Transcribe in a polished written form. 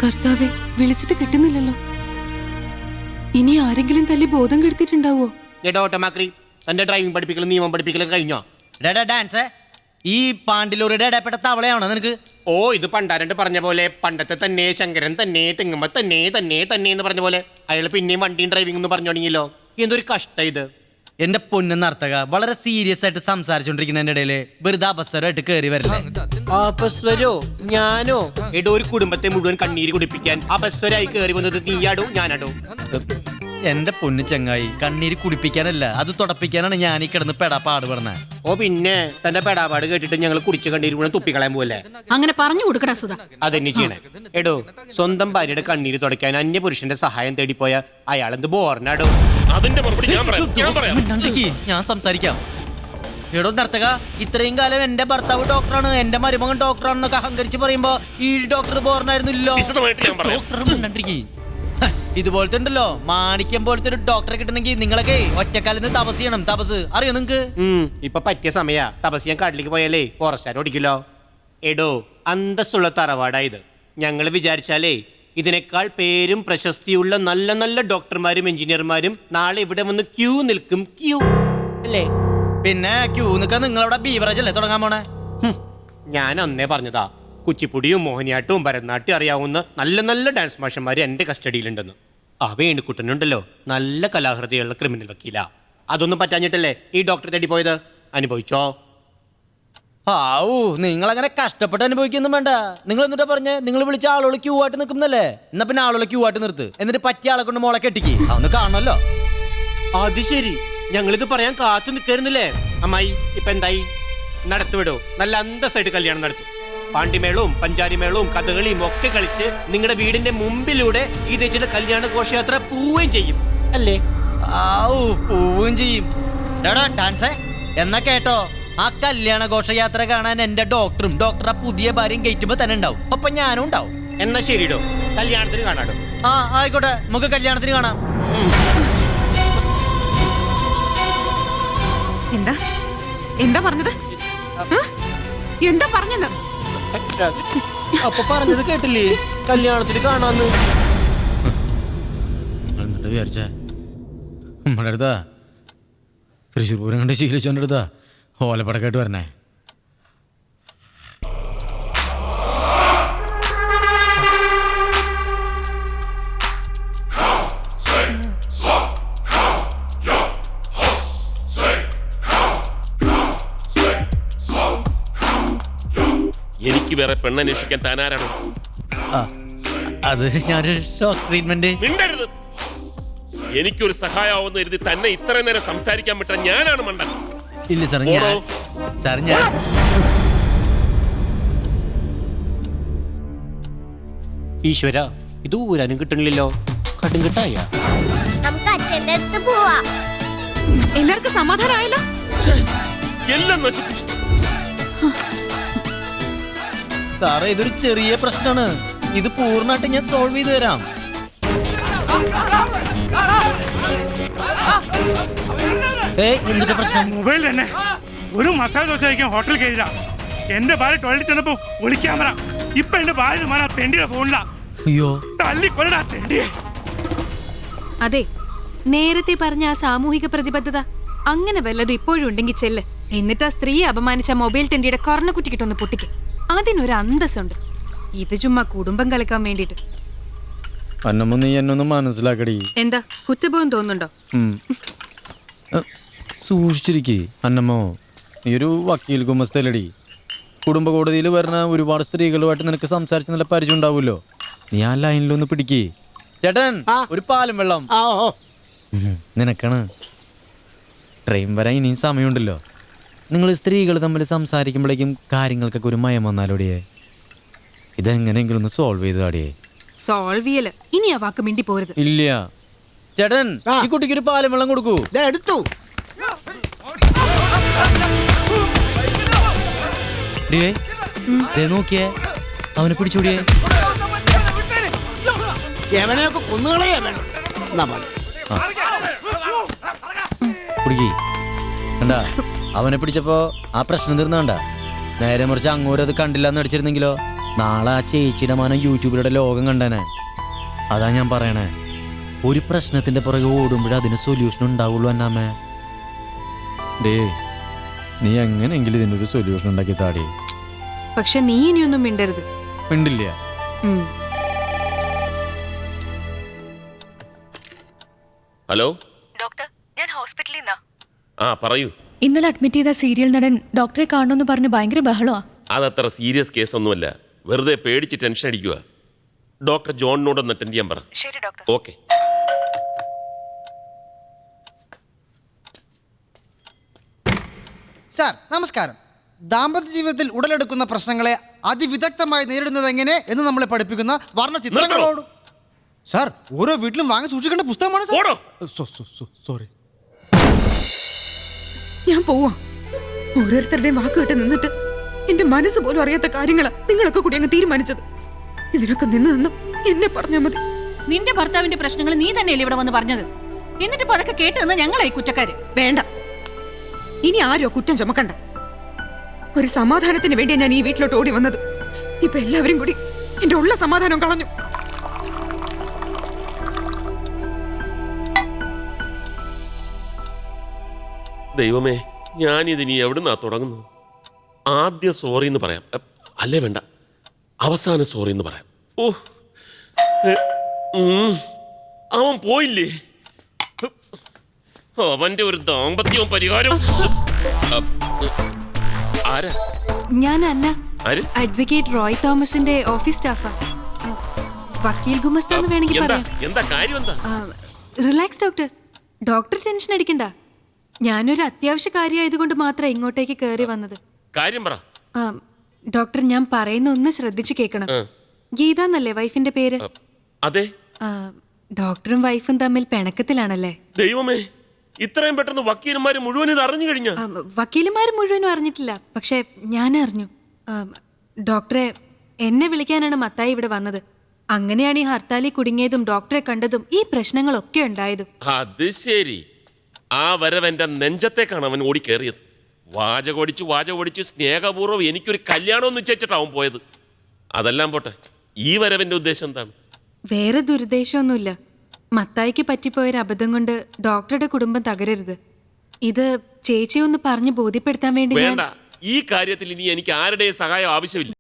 കർത്താവെ, വിളിച്ചിട്ട് കിട്ടുന്നില്ലല്ലോ. ഇനി ആരെങ്കിലും തല്ലി ബോധം കെടുത്തിട്ടുണ്ടാവോ? തന്റെ ഡ്രൈവിംഗ് പഠിപ്പിക്കലും നിയമം പഠിപ്പിക്കലും കഴിഞ്ഞോ? ഡാൻസ് ഈ പാണ്ടിലൂരുടെ ഇടപെട്ട തവളയാണോ നിനക്ക്? ഓ, ഇത് പണ്ടാരണ്ട് പറഞ്ഞ പോലെ, പണ്ടത്തെ തന്നെ ശങ്കരൻ തന്നെ തെങ്ങുമ്പ തന്നെ തന്നെ തന്നെ എന്ന് പറഞ്ഞ പോലെ അയാൾ പിന്നെയും വണ്ടിയും ഡ്രൈവിംഗ് എന്ന് പറഞ്ഞു തുടങ്ങിയല്ലോ. എന്തൊരു കഷ്ടം ഇത്. എന്റെ പൊന്നു നർത്തക, വളരെ സീരിയസ് ആയിട്ട് സംസാരിച്ചോണ്ടിരിക്കുന്നതിന്റെ ഇടയില് വെറുതെ അപസ്വരമായിട്ട് കയറി വരില്ലേ? അപസ്വരോ? ഞാനോ? എടോ, ഒരു കുടുംബത്തെ മുഴുവൻ കണ്ണീര് കുടിപ്പിക്കാൻ അപസ്വരായി കയറി വന്നത് നീയാടോ ഞാനാടോ? എന്റെ പൊന്നു ചങ്ങായി, കണ്ണീര് കുടിപ്പിക്കാനല്ല, അത് തുടപ്പിക്കാനാണ് ഞാൻ ഈ കിടന്ന് പെടാ പാടുപെടുന്നത്. ഓ പിന്നെ, തന്റെ പെടാപാട് കേട്ടിട്ട് ഞങ്ങൾ കുടിച്ച കണ്ണീര് മുഴുവൻ തുപ്പിക്കളയാൻ പോലെ. അങ്ങനെ പറഞ്ഞു കൊടുക്കടാ സുധ. അതെന്നെ ചെയ്യണേ. എടോ, സ്വന്തം ഭാര്യയുടെ കണ്ണീര് തുടയ്ക്കാൻ അന്യപുരുഷന്റെ സഹായം തേടിപ്പോയ അയാളെന്ത് ബോർനാടോ? അതിന്റെ മറുപടി ഞാൻ പറയാം. ഞാൻ സംസാരിക്കാം. എടോ നർത്തക, ഇത്രയും കാലം എന്റെ ഭർത്താവ് ഡോക്ടറാണ്, എന്റെ മരുമകൻ ഡോക്ടറാണെന്നൊക്കെ അഹങ്കരിച്ച് പറയുമ്പോ ഈ ഡോക്ടർ ബോർനായിരുന്നില്ലോ. ഇതുപോലത്തെ ഉണ്ടല്ലോ മാണിക്യം പോലത്തെ ഒരു ഡോക്ടറെ കിട്ടണമെങ്കിൽ നിങ്ങളൊക്കെ ഒറ്റക്കാലിന്ന് തപസ് ചെയ്യണം. തപസ് അറിയോ നിങ്ങക്ക്? ഇപ്പൊ പറ്റിയ സമയാ. തപസ് ചെയ്യാൻ കാട്ടിലേക്ക് പോയാലേ ഫോറസ്റ്റാർ ഓടിക്കില്ലോ. എടോ, അന്തസ്സുള്ള തറവാടായത്. ഞങ്ങൾ വിചാരിച്ചാലേ ഇതിനേക്കാൾ പേരും പ്രശസ്തിയുള്ള നല്ല നല്ല ഡോക്ടർമാരും എഞ്ചിനീയർമാരും നാളെ ഇവിടെ വന്ന് ക്യൂ നിൽക്കും. ക്യൂ അല്ലേ? പിന്നെ ക്യൂ നിൽക്കാൻ നിങ്ങളവിടെ ബീവറേജ് അല്ലേ തുടങ്ങാൻ പോണേ? ഞാൻ അന്നേ പറഞ്ഞതാ, കുച്ചിപ്പുടിയും മോഹിനിയാട്ടവും ഭരതനാട്യം അറിയാവുന്ന നല്ല നല്ല ഡാൻസ് മാഷന്മാർ എൻ്റെ കസ്റ്റഡിയിലുണ്ടെന്ന്. ആ വേണുക്കുട്ടനുണ്ടല്ലോ, നല്ല കലാഹൃതിയുള്ള ക്രിമിനൽ വക്കീലാ. അതൊന്നും പറ്റാഞ്ഞിട്ടല്ലേ ഈ ഡോക്ടർ തേടി പോയത്. അനുഭവിച്ചോ? ആവൂ, നിങ്ങളങ്ങനെ കഷ്ടപ്പെട്ട് അനുഭവിക്കൊന്നും വേണ്ട. നിങ്ങൾ എന്നിട്ടാ പറഞ്ഞേ, നിങ്ങൾ വിളിച്ച ആളുകൾ ക്യൂ ആയിട്ട് നിൽക്കുന്നല്ലേ? എന്നാ പിന്നെ ആളുകൾ ക്യൂ ആയിട്ട് നിർത്ത്, എന്നിട്ട് പറ്റിയ ആളെ കൊണ്ട് മോളെ കെട്ടിക്ക്. അതൊന്ന് കാണണല്ലോ. അത് ശരി, ഞങ്ങളിത് പറയാൻ കാത്തു നിൽക്കായിരുന്നില്ലേ? അമ്മായി ഇപ്പൊ എന്തായി? നടത്തുവിടോ, നല്ല അന്തസ്സായിട്ട് കല്യാണം നടത്തും. പാണ്ടിമേളവും പഞ്ചാരിമേളവും കഥകളിയും ഒക്കെ കളിച്ച് നിങ്ങളുടെ വീടിന്റെ മുമ്പിലൂടെ ഈ ചേച്ചിയുടെ കല്യാണ ഘോഷയാത്ര പോവുകയും ചെയ്യും അല്ലേ? ആവൂ, പോവുകയും ചെയ്യും. ഡാൻസേ, എന്നാ കേട്ടോ, ആ കല്യാണ ഘോഷയാത്ര കാണാൻ എന്റെ ഡോക്ടറും ഡോക്ടറെ പുതിയ ഭാര്യയും ഗേറ്റുമ്പോ തന്നെ ഉണ്ടാവും. അപ്പൊ ഞാനും ഉണ്ടാവും. എന്നാ ശരിടോ, കല്യാണത്തിന് കാണാടോ. ആ ആയിക്കോട്ടെ, നമുക്ക് കല്യാണത്തിന് കാണാം. എന്താ എന്താ പറഞ്ഞത്? എന്താ പറഞ്ഞത്? അപ്പൊ പറഞ്ഞത് കേട്ടില്ലേ? കല്യാണത്തിന് കാണാന്ന്. എന്നിട്ട് വിചാരിച്ചേ നമ്മുടെ അടുത്താ തൃശ്ശൂർ പൂരം കണ്ട് ശീലിച്ചോൻ്റെ അടുത്താ ഓലപ്പടക്കായിട്ട് വരണേ. എനിക്ക് വേറെ പെണ്ണന്വേഷിക്കാൻ താനാരാണോ? അത് ഞാനൊരു ഷോക്ക് ട്രീറ്റ്മെന്റ്. മിണ്ടരുത്. എനിക്കൊരു സഹായമാവുന്ന കരുതി തന്നെ ഇത്രയും നേരം സംസാരിക്കാൻ പറ്റാൻ ഞാനാണ് മണ്ടൻ. ഇല്ല സാർ, ഞാൻ ഈശ്വര, ഇത് ഊരാനും കിട്ടണില്ലല്ലോ. കടും കിട്ടായ എല്ലാവർക്കും സമാധാനമായല്ലോ. എല്ലാം നശിപ്പിച്ചു. സാറേ, ഇതൊരു ചെറിയ പ്രശ്നമാണ്. ഇത് പൂർണ്ണമായിട്ട് ഞാൻ സോൾവ് ചെയ്ത് തരാം. എന്തിന്റെ പ്രശ്നം? മൊബൈൽ തന്നെ ഒരു മസാല ദോശ കഴിക്കാൻ ഹോട്ടൽ കയറില്ല. എന്റെ ഭാര്യ ടോയ്ലറ്റ് ചെന്നപ്പോ ഒളി ക്യാമറ. ഇപ്പൊ എന്റെ ഭാര്യ മാനാ തെണ്ടിയുടെ ഫോണിലാ. അയ്യോ, തല്ലിക്കൊല്ലടാ തെണ്ടിയെ. അതെ, നേരത്തെ പറഞ്ഞ ആ സാമൂഹിക പ്രതിബദ്ധത അങ്ങനെ വല്ലതും ഇപ്പോഴും ഉണ്ടെങ്കിൽ ചെല്ല്. എന്നിട്ട് ആ സ്ത്രീയെ അപമാനിച്ച മൊബൈൽ തെണ്ടിയുടെ കർണക്കുറ്റിക്കിട്ടൊന്ന് പൊട്ടിക്ക്. അതിനൊരു അന്തസ്സുണ്ട്. ഇത് ചുമ്മാ കുടുംബം കളിക്കാൻ വേണ്ടിട്ട്. അന്നമ്മ, നീ എന്നൊന്നും മനസ്സിലാക്കടി. എന്താ കുറ്റബോധം തോന്നുന്നുണ്ടോ? സൂക്ഷിച്ചിരിക്കേ അന്നമ്മോ. നീ ഒരു വക്കീൽ കുമസ്തലടി. കുടുംബ കോടതിയിൽ വരുന്ന ഒരുപാട് സ്ത്രീകളുമായിട്ട് നിനക്ക് സംസാരിച്ച് നല്ല പരിചയം ഉണ്ടാവുമല്ലോ. നീ ആ ലൈനിലൊന്ന് പിടിക്കേ. ചേട്ടൻ, ഒരു പാലും വെള്ളം. നിനക്കാണ്. ട്രെയിൻ വരാൻ ഇനിയും സമയമുണ്ടല്ലോ. നിങ്ങൾ സ്ത്രീകൾ തമ്മിൽ സംസാരിക്കുമ്പോഴേക്കും കാര്യങ്ങൾക്കൊക്കെ ഒരു മയം വന്നാലോടിയേ. ഇതെങ്ങനെയെങ്കിലും ഒന്ന് സോൾവ് ചെയ്ത് താടിയേ. സോൾവ് ചെയ്യല് ഇനി ആ വാക്ക് മിണ്ടി പോരുത്. ഇല്ല ചേട്ടൻ, ഈ കുട്ടിക്ക് ഒരു പാലും വെള്ളം കൊടുക്കൂ. എടുത്തു. നോക്കിയേ, അവനെ പിടിച്ചോടിയേ. എവനെയൊക്കെ കൊന്നുകളയാ വേണം. കുടിക്കേ. കണ്ടാ, അവനെ പിടിച്ചപ്പോ ആ പ്രശ്നം തീർന്നണ്ട. നേരെ മറിച്ച് അങ്ങോട്ട് അത് കണ്ടില്ല എന്ന് അടിച്ചിരുന്നെങ്കിലോ നാളെ ആ ചേച്ചിയുടെ മാനം യൂട്യൂബിലൂടെ ലോകം കണ്ടേനെ. അതാ ഞാൻ പറയണേ, ഒരു പ്രശ്നത്തിന്റെ പുറകെ ഓടുമ്പോഴേ അതിന് സൊല്യൂഷൻ ഉണ്ടാവുള്ളൂ അന്നാമ്മേ. ഡേ, നീ എങ്ങനെയെങ്കിലും ഇതിനൊരു സൊല്യൂഷൻ ഉണ്ടാക്കി താടി. പക്ഷെ നീ ഇനിയൊന്നും മിണ്ടരുത്. മിണ്ടില്ല. ഉം. ഹലോ ഡോക്ടർ, ഞാൻ ഹോസ്പിറ്റലിൽ നിന്നാ. ആ പറയൂ. ഇന്നലെ അഡ്മിറ്റ് ചെയ്ത സീരിയൽ നടൻ ഡോക്ടറെ കാണണമെന്ന് പറഞ്ഞ് ഭയങ്കര ബഹളമാ. അതത്ര സീരിയസ് കേസൊന്നുമല്ല, വെറുതെ പേടിച്ച് ടെൻഷൻ അടിക്കുക. ഡോക്ടർ ജോണിനോടൊന്ന് അറ്റൻഡ് ചെയ്യാൻ പറ. ശരി ഡോക്ടർ. ഓക്കെ. സാർ നമസ്കാരം. ദാമ്പത്യ ജീവിതത്തിൽ ഉടലെടുക്കുന്ന പ്രശ്നങ്ങളെ അതിവിദഗ്ധമായി നേരിടുന്നത് എങ്ങനെ എന്ന് നമ്മളെ പഠിപ്പിക്കുന്ന വർണ്ണചിത്രങ്ങളോടും. സാർ, ഓരോ വീട്ടിലും വാങ്ങി സൂക്ഷിക്കേണ്ട പുസ്തകമാണ് സാർ. ഓടോ. സോറി. ഞാൻ പോവാ. ഓരോരുത്തരുടെയും വാക്കുകെട്ട് നിന്നിട്ട് എന്റെ മനസ്സ് പോലും അറിയാത്ത കാര്യങ്ങളാ നിങ്ങളൊക്കെ കൂടി അങ്ങ് തീരുമാനിച്ചത്. ഇതിനൊക്കെ നിന്ന് എന്നെ പറഞ്ഞാ മതി. നിന്റെ ഭർത്താവിന്റെ പ്രശ്നങ്ങൾ നീ തന്നെയല്ലേ ഇവിടെ വന്ന് പറഞ്ഞത്? എന്നിട്ട് ഇപ്പൊ അതൊക്കെ കേട്ട് നിന്ന് ഞങ്ങളായി കുറ്റക്കാര്. വേണ്ട, ഇനി ആരോ കുറ്റം ചുമക്കണ്ട. ഒരു സമാധാനത്തിന് വേണ്ടിയാ ഞാൻ ഈ വീട്ടിലോട്ട് ഓടി വന്നത്. ഇപ്പൊ എല്ലാവരും കൂടി എന്റെ ഉള്ള സമാധാനം കളഞ്ഞു. ദൈവമേ, ഞാനിതിനി എവിടുന്നാ തുടങ്ങുന്നു? ആദ്യം സോറി എന്ന് പറയാം, അല്ലേ വേണ്ട, അവസാനം സോറി എന്ന് പറയാം. ഓ, അവൻ പോയില്ലേ? അവന്റെ ഒരു ദാമ്പത്യവും പരിഹാരവും. ആരാ? ഞാൻ അന്ന, ആര്? അഡ്വക്കേറ്റ് റോയ് തോമസിന്റെ ഓഫീസ് സ്റ്റാഫാ. വക്കീൽ ഗുമസ്താന്ന് വേണമെങ്കിൽ എന്താ പറയാം. എന്താ കാര്യം? എന്താ? Relax doctor. ഡോക്ടർ ടെൻഷൻ അടിക്കണ്ട. ഞാനൊരു അത്യാവശ്യ കാര്യമായതുകൊണ്ട് മാത്രം ഇങ്ങോട്ടേക്ക് കയറി വന്നത്. കാര്യം പറ. ഡോക്ടർ, ഞാൻ പറയുന്ന ഒന്ന് ശ്രദ്ധിച്ചു കേൾക്കണം. ഗീത എന്നല്ലേ വൈഫിന്റെ പേര്? അതെ. ഡോക്ടറും വൈഫും തമ്മിൽ പിണക്കത്തിലാണല്ലേ? ദൈവമേ, ഇത്രയും പെട്ടെന്ന് വക്കീലന്മാര് മുഴുവൻ ഇത് അറിഞ്ഞു കഴിഞ്ഞ? വക്കീലുമാർ മുഴുവനും അറിഞ്ഞിട്ടില്ല, പക്ഷെ ഞാൻ അറിഞ്ഞു. ഡോക്ടറെ, എന്നെ വിളിക്കാനാണ് മത്തായി ഇവിടെ വന്നത്. അങ്ങനെയാണ് ഈ ഹർത്താലിൽ കുടുങ്ങിയതും ഡോക്ടറെ കണ്ടതും ഈ പ്രശ്നങ്ങളൊക്കെ ഉണ്ടായതും. അത് ശരി. ആ വരവെന്റെ നെഞ്ചത്തേക്കാണ് അവൻ ഓടിക്കേറിയത്. വാചകൊടിച്ച് സ്നേഹപൂർവ്വം എനിക്കൊരു കല്യാണം നിശ്ചയിച്ചിട്ടാവും പോയത്. അതെല്ലാം പോട്ടെ, ഈ വരവന്റെ ഉദ്ദേശം എന്താണ്? വേറെ ദുരുദ്ദേശമൊന്നുമില്ല. മത്തായിക്ക് പറ്റിപ്പോയൊരു അബദ്ധം കൊണ്ട് ഡോക്ടറുടെ കുടുംബം തകരരുത്. ഇത് ചേച്ചിയെ ഒന്ന് പറഞ്ഞ് ബോധ്യപ്പെടുത്താൻ വേണ്ടി വേണ്ട, ഈ കാര്യത്തിൽ ഇനി എനിക്ക് ആരുടെയും സഹായം ആവശ്യമില്ല.